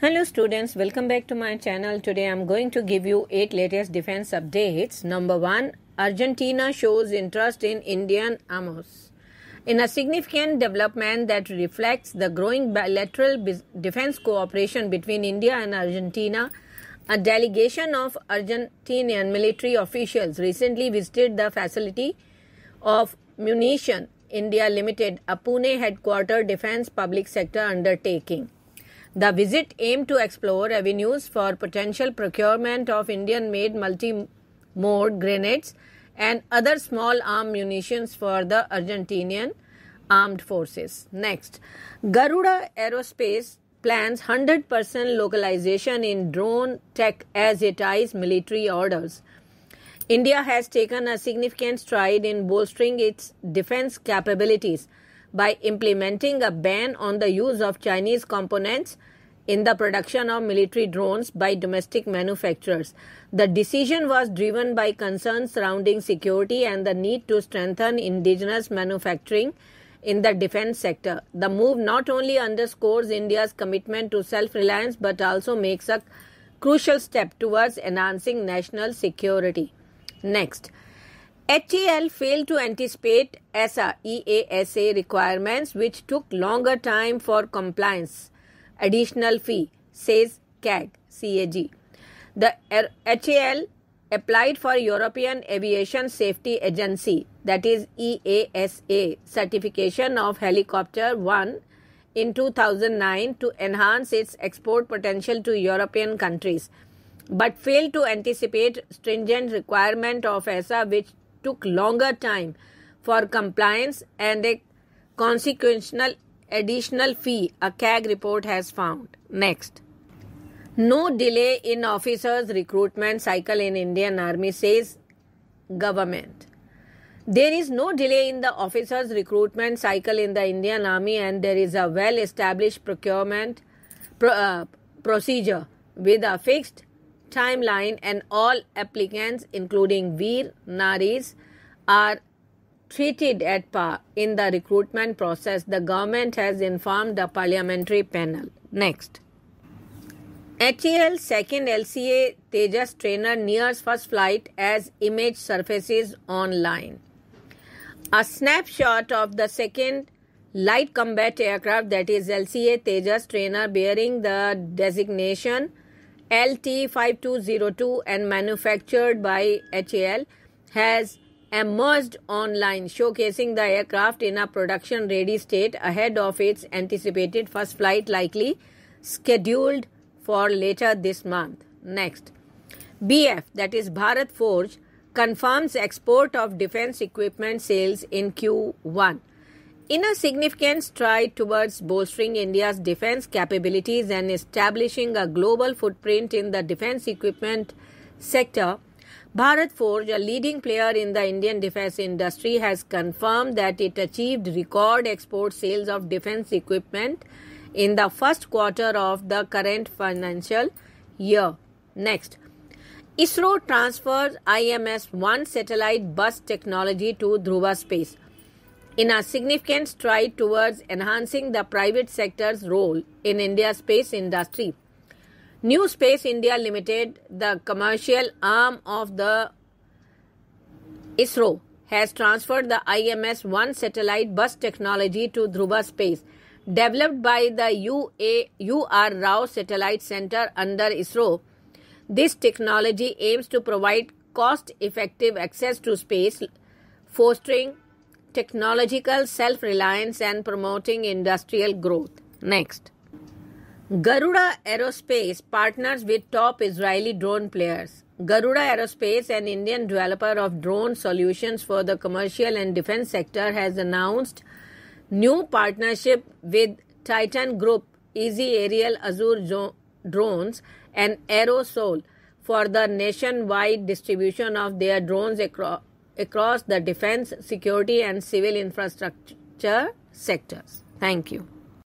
Hello students, welcome back to my channel. Today I am going to give you 8 latest defense updates. Number 1, Argentina shows interest in Indian AMOS. In a significant development that reflects the growing bilateral defense cooperation between India and Argentina, a delegation of Argentinian military officials recently visited the facility of Munition India Limited, a Pune headquartered defense public sector undertaking. The visit aimed to explore avenues for potential procurement of Indian-made multi-mode grenades and other small-arm munitions for the Argentinian armed forces. Next, Garuda Aerospace plans 100% localization in drone tech as it eyes military orders. India has taken a significant stride in bolstering its defense capabilities by implementing a ban on the use of Chinese components in the production of military drones by domestic manufacturers. The decision was driven by concerns surrounding security and the need to strengthen indigenous manufacturing in the defense sector. The move not only underscores India's commitment to self-reliance but also makes a crucial step towards enhancing national security. Next, HAL failed to anticipate EASA requirements, which took longer time for compliance. Additional fee, says CAG. The HAL applied for European Aviation Safety Agency, that is EASA, certification of Helicopter 1 in 2009 to enhance its export potential to European countries, but failed to anticipate stringent requirement of EASA, which took longer time for compliance and a consequential additional fee, a CAG report has found. Next, no delay in officers' recruitment cycle in Indian Army, says government. There is no delay in the officers' recruitment cycle in the Indian Army, and there is a well-established procurement procedure with a fixed timeline, and all applicants, including Veer Naris, are treated at par in the recruitment process, the government has informed the parliamentary panel. Next, HAL Second LCA Tejas Trainer nears first flight as image surfaces online. A snapshot of the second light combat aircraft, that is LCA Tejas Trainer, bearing the designation LT5202 and manufactured by HAL, has emerged online, showcasing the aircraft in a production-ready state ahead of its anticipated first flight, likely scheduled for later this month. Next, BF, that is Bharat Forge, confirms export of defense equipment sales in Q1. In a significant stride towards bolstering India's defense capabilities and establishing a global footprint in the defense equipment sector, Bharat Forge, a leading player in the Indian defense industry, has confirmed that it achieved record export sales of defense equipment in the first quarter of the current financial year. Next, ISRO transfers IMS-1 satellite bus technology to Dhruva Space. In a significant stride towards enhancing the private sector's role in India's space industry, New Space India Limited, the commercial arm of the ISRO, has transferred the IMS-1 satellite bus technology to Dhruva Space. Developed by the U.R. Rao Satellite Center under ISRO, this technology aims to provide cost-effective access to space, fostering technological self-reliance and promoting industrial growth. Next, Garuda Aerospace partners with top Israeli drone players. Garuda Aerospace, an Indian developer of drone solutions for the commercial and defense sector, has announced new partnership with Titan Group, Easy Aerial Azure Drones, and Aerosol for the nationwide distribution of their drones across the defense, security, and civil infrastructure sectors. Thank you.